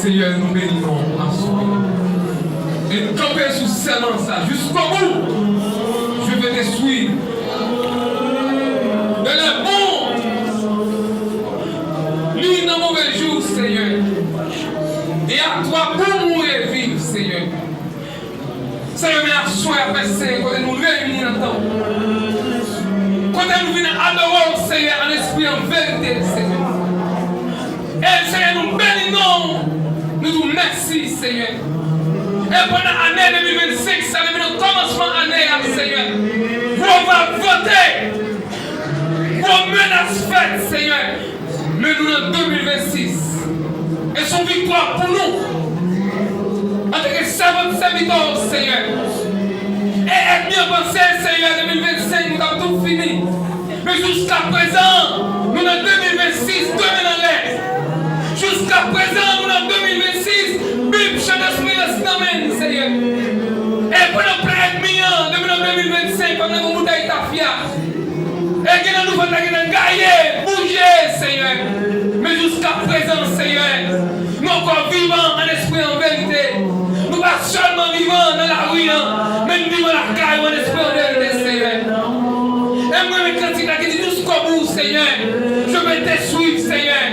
Seigneur, nous bénissons. Et nous camper sous seulement ça, jusqu'au bout. Je vais te suivre. De le bon, lui dans mauvais jour, Seigneur. Et à toi pour mourir vivre, Seigneur. Seigneur, mais à soi, après Seigneur, quand nous réunissons dans le temps. Quand nous venons adorer, Seigneur, en esprit, en vérité, Seigneur. Et Seigneur, nous bénissons. Nous disons merci, Seigneur. Et pendant l'année 2025, ça devient le commencement de l'année, Seigneur. Vous va voter. Vos menaces faites, Seigneur. Mais nous en 2026. Et son victoire pour nous. En tant que serviteur, Seigneur. Et être bien pensé, Seigneur, 2025, nous avons tout fini. Mais jusqu'à présent, nous en 2026, 2000 ans. Jusqu'à présent, nous en 2026, Bible, chef d'esprit, Seigneur. Et pendant plein de 2025, pendant que nous avons été et que nous avons gagné, bouger, Seigneur. Mais jusqu'à présent, Seigneur, nous encore vivants en esprit, en vérité. Nous ne pas seulement vivants dans la rue, mais nous vivons la caille en esprit, en vérité, Seigneur. Et moi, quand il dit jusqu'au bout, Seigneur, je vais te suivre, Seigneur.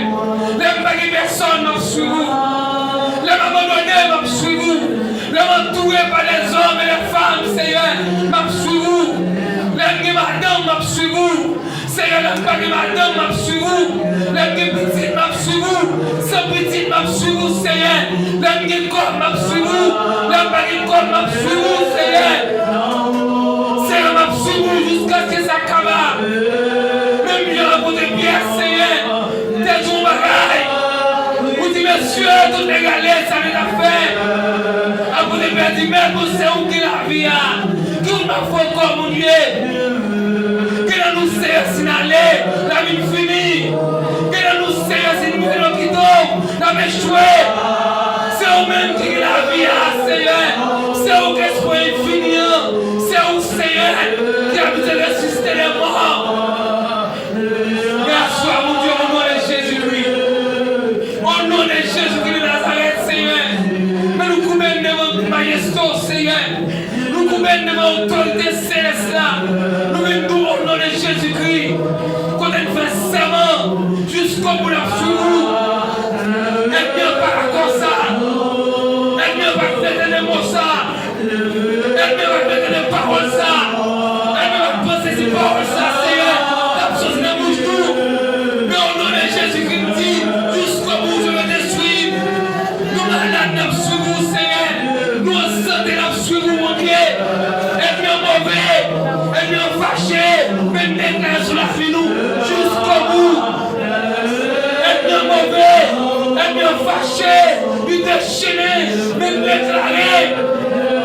Les pas de personnes m'ont suivi. Les abandonnés m'ont suivi. Les entourés par les hommes et les femmes, Seigneur, m'ont suivi. Les madames m'ont suivi. Seigneur, les pas de madame m'ont suivi. Les petites m'ont suivi. Sans petites m'ont suivi, Seigneur. Les corps m'ont suivi. Les pas de corps m'ont suivi, Seigneur. Seigneur m'a suivi jusqu'à ce que ça cava. Même j'ai rencontré Pierre, Seigneur. T'es ton bagaille. Vous dites, monsieur, tout les galets, ça n'est pas fait. Après, Pierre dit, mais vous savez où qu'il a vie. Tout m'a fait comme mon Dieu. Que nous sert signaler la vie finie. Que nous sert signaler le qui tombe. La vie échouée. C'est vous-même qui est la vie, Seigneur. C'est vous qui est infini. C'est vous, Seigneur, qui a besoin de ressusciter les morts. Merci à mon Dieu, au nom de Jésus-Christ. Au nom de Jésus-Christ de Nazareth, Seigneur. Mais nous coupons devant votre majesté, Seigneur. Nous coupons devant l'autorité céleste là. Nous venons au nom de Jésus-Christ. Quand on fait serment jusqu'au bout de la vous. Et bien par comme ça. Et bien par des mots ça. Et bien par des paroles ça. Et bien par penser ces paroles ça, Seigneur. La chose ne bouge tout. Mais au nom de Jésus-Christ dit, jusqu'au bout je vais te suivre. Nous malades nous suivons, Seigneur. Nous en santé nous suivons, mon Dieu. Et bien mauvais. Et bien fâché. Mais maintenant sur la fin nous. Jusqu'au bout. Et bien mauvais. Et bien fâché. Lui déchaîné. Mais déclaré.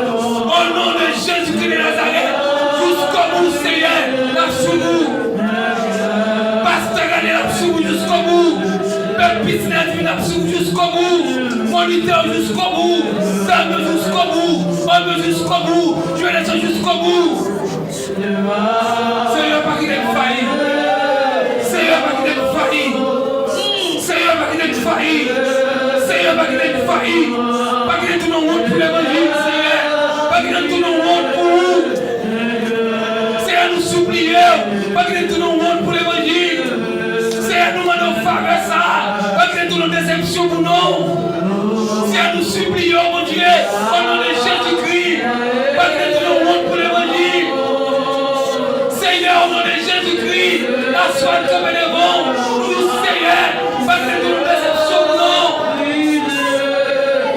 Au nom de Jésus-Christ de Nazareth. Jusqu'au bout, Seigneur. La suivons. Pasteur Gane la suivons jusqu'au bout. Père Business la suivons jusqu'au bout. Moniteur jusqu'au bout. Dame jusqu'au bout. Homme jusqu'au bout. Je vais laisser jusqu'au bout. Seigneur, pas qu'il ait failli. Seigneur, pas qu'il ait failli. Seigneur, pas qu'il ait failli. Seigneur, pas qu'il ait failli. Pas qu'il ait tout le monde pour l'évangile, Seigneur. Pas qu'il ait tout le monde pour vous. Seigneur, nous supplions. Pas qu'il ait tout le monde pour l'évangile. Seigneur, nous demandons faveur ça. Pas qu'il ait tout le déception pour nous. Seigneur, nous supplions, mon Dieu, au nom de Jésus-Christ. Pas qu'il ait tout le monde pour l'évangile. Seigneur, au nom de Jésus-Christ, la soie comme elle est bon, nous, Seigneur, pas que nous déceptions, non.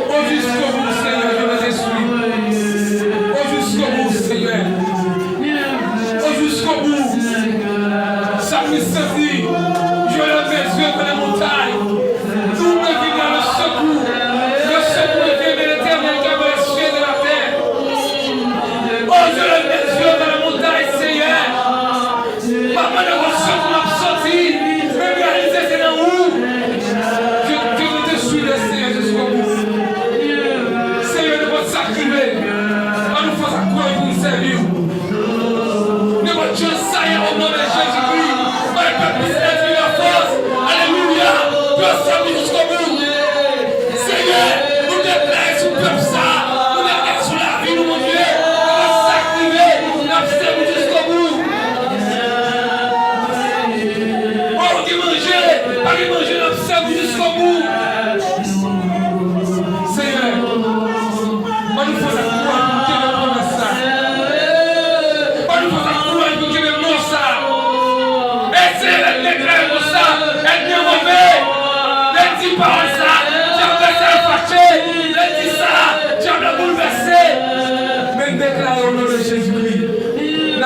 Au jusqu'au bout, Seigneur, je vais te suivre. Au jusqu'au bout, Seigneur. Au jusqu'au bout. Ça me dit, je lève les yeux vers les montagnes. Tout me vient dans le secours. Le secours vient de l'Éternel qui a les cieux de la terre. Oh, je lève les yeux vers les montagnes, Seigneur. Maman de vos secours m'a sorti. Me réaliser c'est dans où.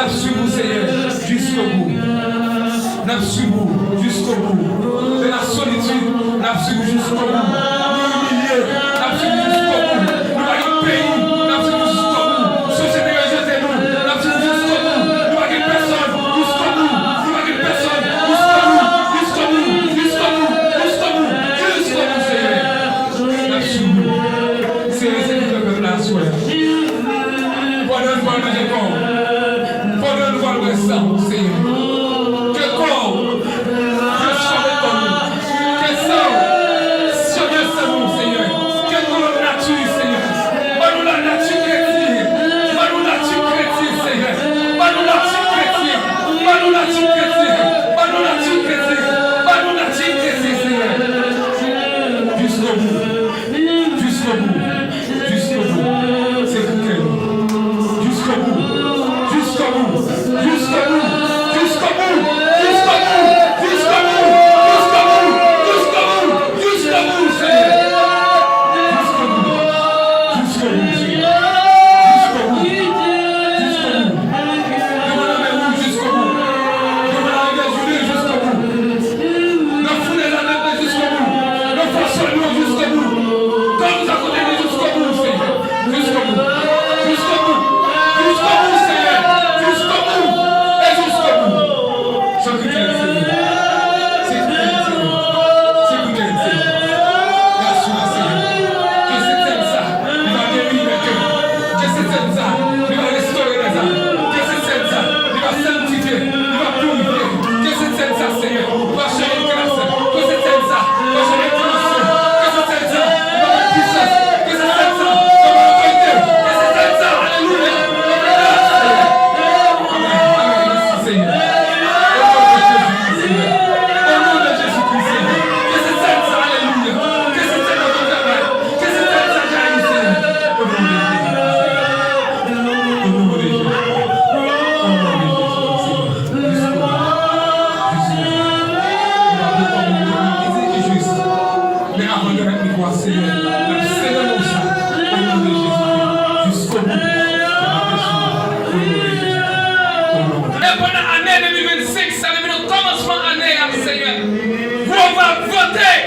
N'a su vous, Seigneur, jusqu'au bout. N'a su vous jusqu'au bout. De la solitude, n'a su vous jusqu'au bout. Nous humilier, n'a su vous jusqu'au bout. Nous allons pays, n'a su vous jusqu'au bout. Société rejetez-nous, n'a su vous jusqu'au bout. Nous allons personne jusqu'au bout. Nous allons personne jusqu'au bout. Jusqu'au bout, jusqu'au bout, jusqu'au bout, jusqu'au bout, Seigneur. N'a su vous. C'est le peuple là, soir. Pardonne-moi le corps. Pardonne-moi le sang, Seigneur. Que corps, que sois comme nous. Que sang, Seigneur, c'est bon, Seigneur. Que notre nature, Seigneur. Pas nous la nature chrétienne. Pas nous la nature chrétienne, Seigneur. Pas nous la nature chrétienne. Pas nous la nature chrétienne. Pas nous la nature chrétienne. Pas nous la nature chrétienne, Seigneur. Jusqu'au bout. Jusqu'au bout. Jusqu'au bout. C'est que jusqu'au bout. Jusqu'au bout. Jusqu'au bout. Jusqu'au bout. Jusqu'au bout. Jusqu'au bout. Jusqu'au bout. Jusqu'au bout. Jusqu'au bout, Seigneur. Jusqu'au bout. Jusqu'au bout, Seigneur. Jusqu'au bout. Jusqu'au bout. Demandez-vous jusqu'au bout. Demandez-vous jusqu'au bout. Nous foulez la tête jusqu'au bout. Nous forçons-nous jusqu'au bout. Quand nous accordons jusqu'au bout, Seigneur. Jusqu'au bout. Jusqu'au bout. Jusqu'au bout, Seigneur. Jusqu'au bout. Et jusqu'au bout. C'est que Dieu, Seigneur. C'est que Dieu, Seigneur. C'est que Dieu, Seigneur. Merci, Seigneur. Que c'est comme ça. Il va guérir le cœur. Que c'est comme ça. Il va restaurer les âmes. Que c'est comme ça. Il va sanctifier. Il va purifier. Que c'est comme ça, Seigneur. Il va changer une grâce. Que c'est comme ça. Il va changer une dimension. Que c'est comme ça. Il va avoir puissance. Que c'est comme ça. Il va avoir autorité. Que c'est comme ça. Alléluia. Seigneur. Au nom de Jésus-Christ, Seigneur. Que c'est comme ça, alléluia. Que c'est comme ça, Seigneur. Que c'est comme ça, j'arrive, Seigneur. Au nom de Jésus. Au nom de Jésus. Au nom de Jésus, Seigneur. Juste. Mais avant de mettre mes voix, Seigneur, le Seigneur nous ça. Au nom de Jésus. Jusqu'au bout. Au nom de Jésus. Et pendant l'année 2025, ça devient le commencement de l'année, Seigneur. On va voter.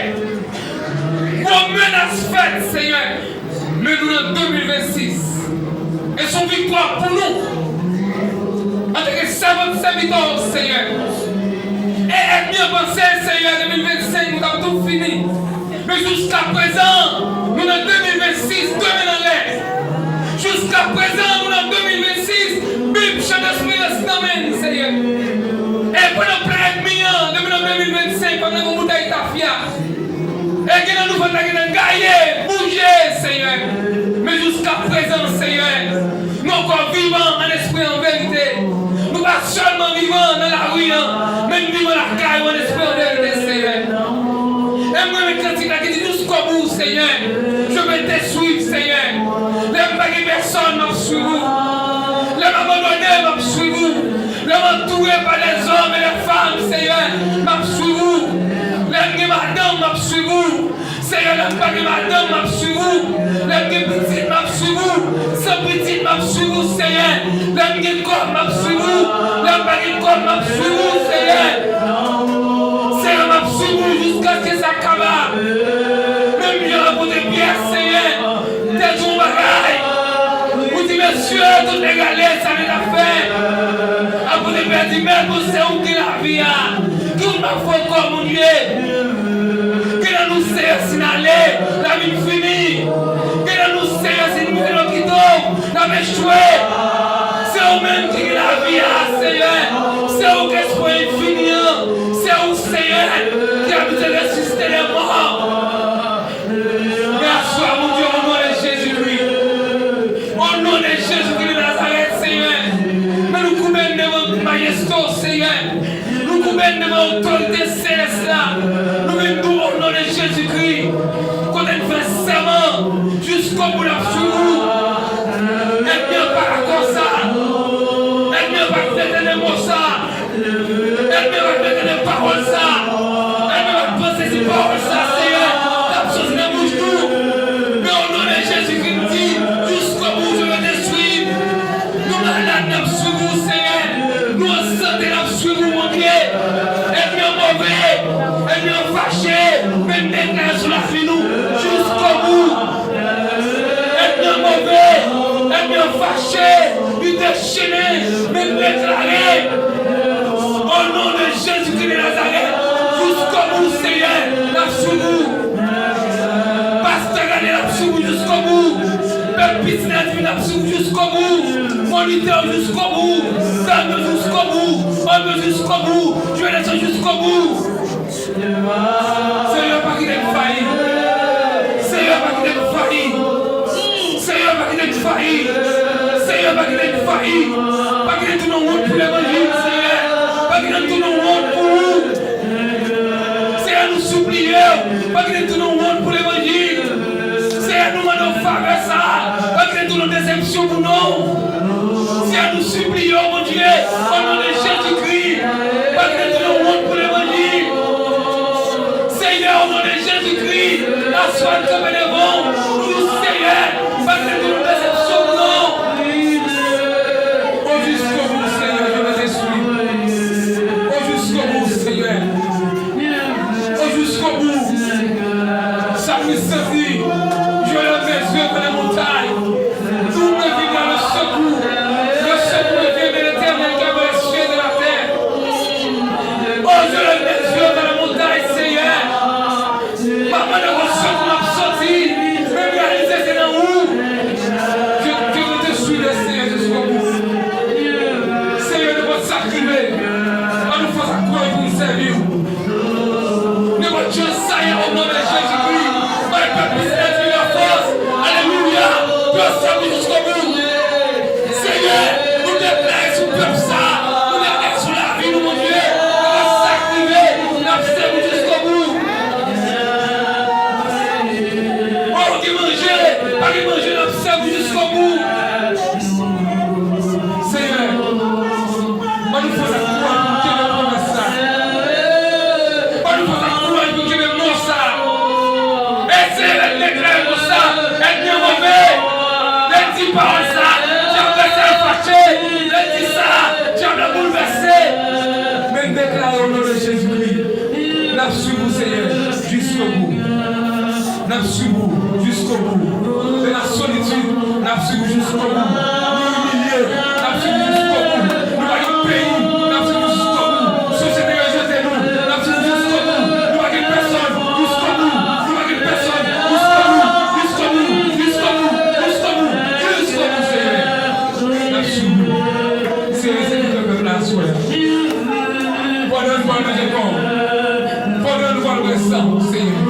On menace faite, Seigneur. Mais nous en 2026. Et son victoire pour nous. En tant que serviteur, Seigneur. Et être bien pensé, Seigneur, 2025, nous avons tout fini. Mais jusqu'à présent, nous en 2026, 2000 ans l'air. Jusqu'à présent, nous en 2026, Bible, chef d'esprit, d'amène, Seigneur. Et pendant plein de millions, depuis 2025, pendant que nous avons tafia. Et que nous faisons gagner, bouger, Seigneur. Mais jusqu'à présent, Seigneur, nous encore vivants en esprit, en vérité. Nous pas seulement vivants dans la rue, mais nous vivons la caille en esprit, en vérité, Seigneur. Et moi, mes critiques, qui dit jusqu'au bout, Seigneur, je vais te suivre, Seigneur. Les pas de personne m'a suivi. Les abandonnés m'a suivi. Les entourés par les hommes et les femmes, Seigneur, m'a suivi. Les madame m'a suivi. Seigneur, les pas de madame m'a suivi. Les petites m'a suivi. Sans petite m'a suivi, Seigneur. Les corps m'a suivi. Les pas de corps m'a suivi, Seigneur. Seigneur m'a suivi jusqu'à ce que ça cava. Même je pour des pièces, Seigneur. T'es ton bagaille. Vous dites, monsieur, toutes les galères, ça n'est pas fait. Après les pères du même, vous savez où qu'il a vie. Tout m'a fait comme mon Dieu. Que nous sert signaler la vie finie. Que nous sert signaler le quiton. La vie échouée. C'est vous-même qui est la vie, Seigneur. C'est vous qui est infini. C'est vous, Seigneur, qui a pu ressusciter les morts. Merci à mon Dieu, au nom de Jésus-Christ. Au nom de Jésus-Christ de Nazareth, Seigneur. Mais nous coupons devant majesté, Seigneur. Nous coupons devant l'autorité céleste. Nous venons au nom de Jésus-Christ. Quand on fait serment jusqu'au bout de la jour. Et bien par comme ça. Et bien par des mots ça. Et bien par des paroles ça. Et bien par penser ces paroles ça, Seigneur. La chose ne bouge tout. Mais au nom de Jésus-Christ dit, jusqu'au bout je vais te suivre. Nous malades nous suivons, Seigneur. nous fâchés, nous déchaînés, nous déclarés. Au nom de Jésus-Christ de Nazareth, jusqu'au bout, Seigneur, l'absous. Pasteur, allez l'absous jusqu'au bout. Peuple business, l'absous jusqu'au bout. Moniteur jusqu'au bout. Dame jusqu'au bout. Homme jusqu'au bout. Jeunesse jusqu'au bout. Seigneur, pas qu'il ait failli. Seigneur, pas qu'il ait failli. Seigneur, pas qu'il ait failli. Seigneur, pas qu'il ait failli. Pas qu'il ait tout le monde pour l'évangile, Seigneur. Pas qu'il ait tout le monde pour vous. Seigneur, nous supplions. Pas qu'il ait tout le monde pour l'évangile. Seigneur, nous demandons faveur ça. Pas qu'il ait tout le déception pour nous. Seigneur, nous supplions, mon Dieu, au nom de Jésus-Christ. Pas qu'il ait tout le monde pour l'évangile. Seigneur, au nom de Jésus-Christ, la soie de bénévole, nous, Seigneur, pas qu'il ait tout le déception pour nous. Au jusqu'au bout, Seigneur, je me suis. Au jusqu'au bout, Seigneur. Au jusqu'au bout. Ça me saisit. Je lève mes yeux vers les montagnes. Tout me vit dans le secours. Le secours vient de l'Éternel qui a fait les cieux de la terre. Oh, je lève mes yeux vers les montagnes, Seigneur. Maman de vos secours m'a sorti. Me réaliser c'est dans où. Je veux te suivre, Seigneur, jusqu'au bout. Seigneur, ne va s'activer. On nous fasse accroire pour nous servir. Ne va Dieu saillir au nom de Jésus-Christ. Par le peuple business de la force. Alléluia. Dieu servir jusqu'au bout. Seigneur, nous déplaçons sur le peuple ça. Nous déplaçons sur la vie, mon Dieu. On va s'activer. Nous servir jusqu'au bout. On dit manger. Pas de manger, nous servir jusqu'au bout. Seigneur, on nous fait accroire pour que nous promesse ça. On nous fait accroire pour que nous mort ça. Et c'est le décret pour ça. Elle est mauvais. Elle dit pas ça. J'ai blessé fâché. Elle dit ça. J'ai bouleversé. Mais déclare au nom de Jésus-Christ. N'absous-vous, Seigneur, jusqu'au bout. N'absous-vous jusqu'au bout. De la solitude, n'absous-vous jusqu'au bout. Nous humilier, n'absous-vous jusqu'au bout. Nous allons pays, n'absous-vous jusqu'au bout. Société rejetez-nous, n'absous-vous jusqu'au bout. Nous allons personne jusqu'au bout. Nous allons personne jusqu'au bout. Jusqu'au bout, jusqu'au bout, jusqu'au bout, jusqu'au bout, Seigneur. N'absous-vous. Seigneur, c'est que le peuple a souhaité. Pardonne-moi le décor. Pardonne-moi le sang, Seigneur.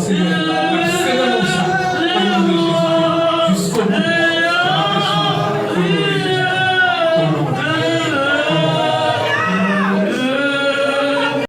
Seigneur.